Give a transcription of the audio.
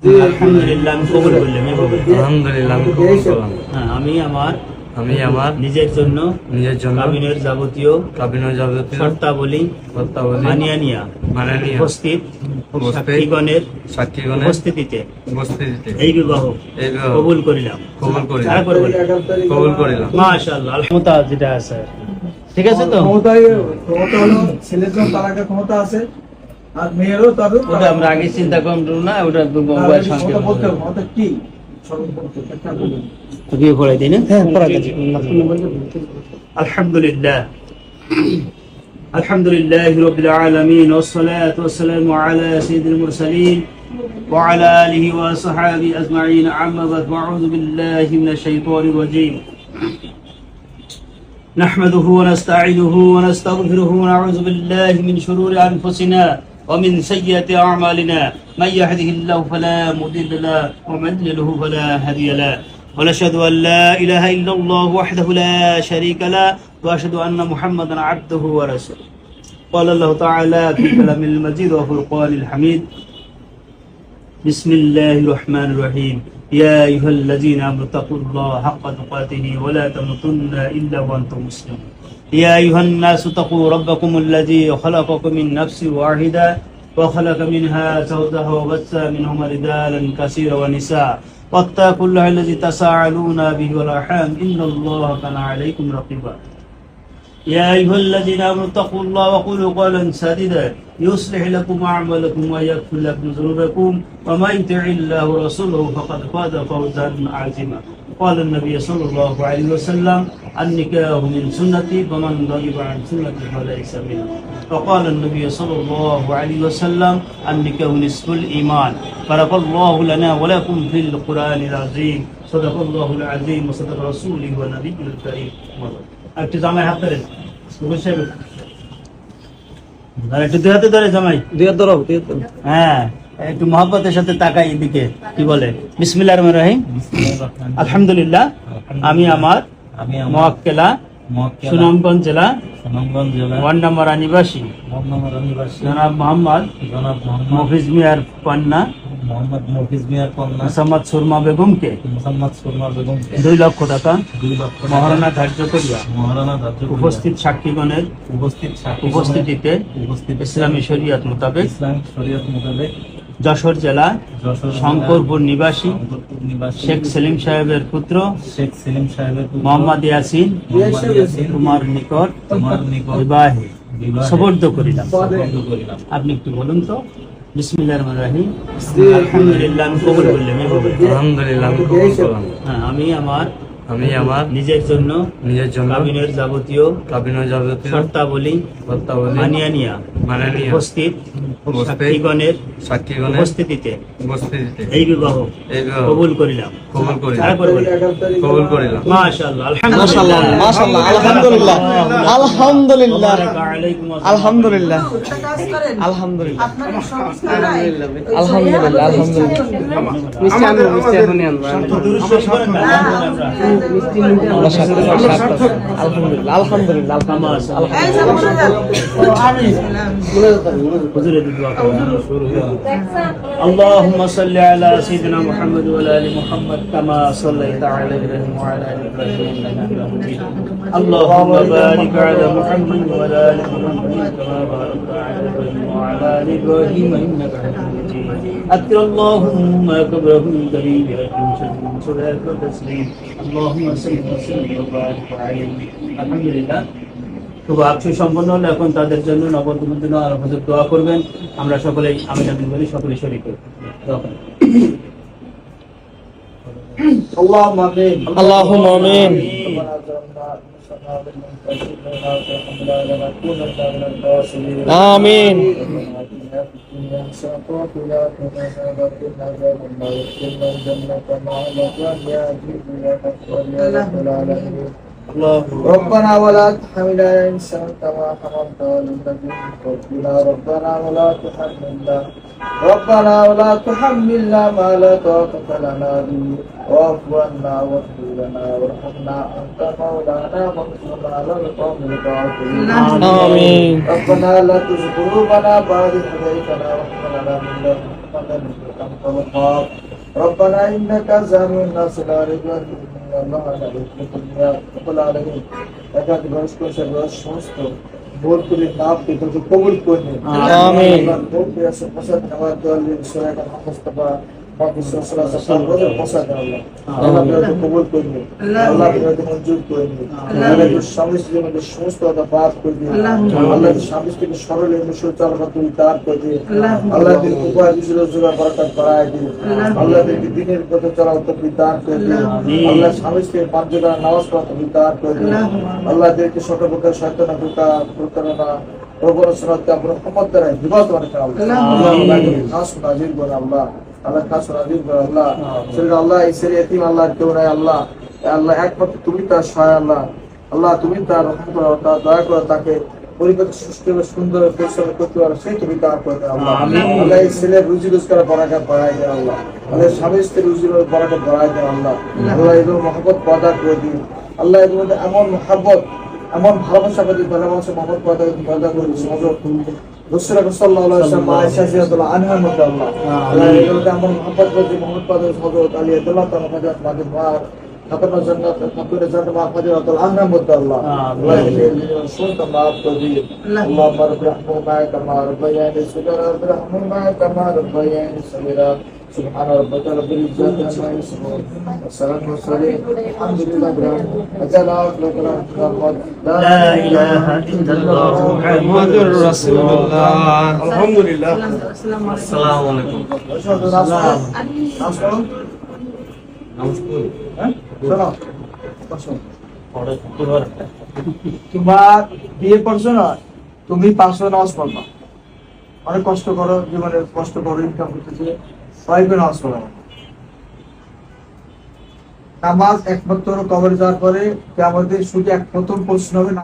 আলহামদুলিল্লাহ আমি কবুল করলাম। আলহামদুলিল্লাহ আমি কবুল করলাম। আমি আমার নিজের জন্য কাবিনের যাবতীয় শর্তাবলী মানিয়া নিয়া উপস্থিত সাক্ষীগণের উপস্থিতিতে এই বিবাহ কবুল করিলাম। মাশাআল্লাহ আলহামদুলিল্লাহ। যেটা আছে ঠিক আছে তো, ক্ষমতা হলো ছেলের জন্য তার একটা ক্ষমতা আছে, আর মেয়েরও তাদের ওটা আমরা আগে চিন্তা করব না, ওটা মোবাইল সঙ্গে বলতে হবে ক্ষমতা কি সর্বপ্রথম একটা বলুন। বিয়ে পড়াই দিই না? হ্যাঁ পড়াই দিই। আলহামদুলিল্লাহ আলহামদুলিল্লাহ রাব্বিল আলামিন ওয়াসসালাতু ওয়াসসালামু আলা সাইয়্যিদিল মুরসালিন ওয়া আলা আলিহি ওয়া সাহবিহি আজমাইন আম্মা বা'দ আউযু বিল্লাহি মিনাশ শাইতানির রাজীম নাহমাদুহু ওয়া নাস্তাঈনুহু ওয়া নাস্তাগফিরুহু ওয়া নাউযু বিল্লাহি মিন শুরুরি আনফুসিনা ومن سيئات أعمالنا من يهده الله فلا مضل له ومن يضلل فلا هادي له ونشهد أن لا إله إلا الله وحده لا شريك له وأشهد أن محمدا عبده ورسوله قال الله تعالى في كلام المجيد وفرقان الحميد بسم الله الرحمن الرحيم يا أيها الذين آمنوا اتقوا الله حق تقاته ولا تموتن إلا وأنتم مسلمون يا أيها الناس اتقوا ربكم الذي خلقكم من نفس واحدة وخلق منها زوجها وبث منهما رجالا كثيرا ونساء واتقوا الله الذي تساءلون به والأرحام إن الله كان عليكم رقيبا يا أيها الذين آمنوا اتقوا الله وقولوا قولا سديدا يصلح لكم أعمالكم ويغفر لكم ذنوبكم ومن يطع الله ورسوله فقد فاز فوزا عظيما قال النبي صلى الله عليه وسلم النكاح من سنتي فمن رغب عن سنتي فليس مني وقال النبي صلى الله عليه وسلم النكاح نصف الإيمان بارك الله لنا ولكم في القرآن العظيم صدق الله العظيم وصدق رسوله ونبيه الكريم একটু জামাই হাত ধরেন একটু দুই হাতে ধরে জামাই দুই হাত ধরো হ্যাঁ একটু মহব্বতের সাথে তাকাই এদিকে কি বলে বিসমিল্লাহির রহমানির রহিম আলহামদুলিল্লাহ আমি আমার মুআক্কেলা সুনামগঞ্জ জেলা ওয়ার্ড নম্বর নিবাসী জনাব মোহাম্মদ মফিজ মিয়ার কন্যা মোহাম্মদ সুরমা বেগমকে 2 লক্ষ টাকা মহারণা ধার্য করিয়া উপস্থিত সাক্ষীগণের উপস্থিতিতে ইসলামী শরীয়ত মোতাবেক যশোর জেলা শঙ্করপুর নিবাসী শেখ সেলিম সাহেবের পুত্র মোহাম্মদ ইয়াসিন তোমার নিকট বিবাহে সুপর্দ করিলাম। আপনি একটু বলুন তো। বিসমিল্লাহির রহমানির রহিম আলহামদুলিল্লাহ আমি কবুল করলাম। আলহামদুলিল্লাহ আমি কবুল করলাম। আমি আমার নিজের জন্য কাবিনের যাবতীয় শর্তাবলী মানিয়া নিয়া উপস্থিত সাক্ষীগণের উপস্থিতিতে এই বিবাহ কবুল করিলাম। মাশাআল্লাহ আলহামদুলিল্লাহ আলহামদুলিল্লাহ আলহামদুলিল্লাহ আলহামদুলিল্লাহ আলহামদুলিল্লাহ আলহামদুলিল্লাহ আলহামদুলিল্লাহ আলহামদুলিল্লাহ اللهم صل على سيدنا محمد وعلى ال محمد كما صليت على ابراهيم وعلى ال ابراهيم انك حميد مجيد اللهم بارك على محمد وعلى ال محمد كما باركت على ابراهيم وعلى ال ابراهيم انك حميد مجيد اذكر اللهم كبرهم كريم صلاه وتسليم اللهم صل وسلم وبارك عليه الحمد لله। শুভ আকশু সম্পন্ন হলো। এখন তাদের জন্য নবদ্বীপের জন্য আর হুজুর দোয়া করবেন। আমরা সকলেই আমি আমিন বলি, সকলে শরীক হই। اللهم آمين اللهم آمين آمين ربنا ولا تحملنا إنسان كما حملت على الذين من قبلنا ربنا ولا تحملنا ما لا طاقة لنا به واعف عنا واغفر لنا وارحمنا أنت مولانا فانصرنا على القوم الكافرين آمين ربنا لا تزغ قلوبنا بعد إذ هديتنا وهب لنا من لدنك رحمة أنت الوهاب ربنا إنك جامع الناس لا ريب فيه إن الله لا يخلف الميعاد رب العالمين একান্ত বয়স করে সমস্ত ভুলগুলি মাফ করে কবুল করে নিন আমিন। ভুল পেয়েছে প্রসাদ নেওয়ার দল সূরা মুস্তাফা পাকি সাল্লাল্লাহু আলাইহি ওয়াসাল্লাম প্রসাদ আল্লাহ আল্লাহ বিরত কবুল করে নিন আল্লাহ বিরত মঞ্জুর করে নিন আল্লাহ স্বামী স্ত্রীর মধ্যে সমস্ত পাপ করে দিন আল্লাহ স্বামী স্ত্রীকে সরল এবং সুচার মতো তার করে দিন আল্লাহ দিন উপায় বিশুদ্ধ জোড়া বরকত বাড়ায় দিন আল্লাহ দিন দিনের পথে চলা তৌফিক দান করে দিন আল্লাহ স্বামী স্ত্রীর পাঁচ ওয়াক্ত নামাজ পড়া তৌফিক দান করে দিন আল্লাহ দিনকে সকল প্রকার শয়তান প্রতারণা প্রবণতা আপনার ক্ষমতা দ্বারা হিফাজত করেন আল্লাহ আল্লাহ খাস নাজির করে আল্লাহ আল্লাহ খাস নাজির করে আল্লাহ ছেলে আল্লাহ এই ছেলে এতিম আল্লাহ কেউ নাই আল্লাহ আল্লাহ একমাত্র তুমি তার সহায় আল্লাহ আল্লাহ তুমি তার রহম করো তার দয়া করো তাকে পরিবেশ সুস্থ এবং সুন্দর পরিশ্রম করতে পারো সেই তুমি দান করে দেন আল্লাহ আল্লাহ এই ছেলের রুজি রোজগার বরাকত বাড়ায় দেন আল্লাহ আল্লাহ স্বামী স্ত্রীর রুজি বরাকত বাড়ায় দেন আল্লাহ আল্লাহ এগুলো মহব্বত পয়দা করে দিন আল্লাহ এর মধ্যে এমন মহব্বত এমন ভালোবাসা করে ভালোবাসা মহব্বত পয়দা করে রাসূলুল্লাহ সাল্লাল্লাহু আলাইহি ওয়াসাল্লাম আয়েশা রাদিয়াল্লাহু আনহার মধ্যে আল্লাহ আল্লাহ এগুলোকে এমন মহব্বত করে মহব্বত পয়দা হযরত আলী রাদিয়াল্লাহু তাআলা মাদের মা خطبنا جنة خطبنا جنة مع فجرة الأنهار مدى الله الله يجعل شرط ما أبتدي اللهم رب رحمهما كما ربياني صغيرا رب رحمهما كما ربياني صغيرا سبحان ربك رب العزة عما يصفون والسلام والسلام الحمد لله رب العالمين أجل أخلق محمد لا إله إلا الله محمد رسول الله الحمد لله আসসালামু আলাইকুম। نمسكار তোমার বিয়ে করছো না তুমি 500 নামাজ পড়বা অনেক কষ্ট করো জীবনে কষ্ট করো ইনকাম করতেছে সবাইকে নামাজ পড়া নামাজ একমাত্র কবরে যাওয়ার পরে আমাদের শুধু এক প্রথম প্রশ্ন হবে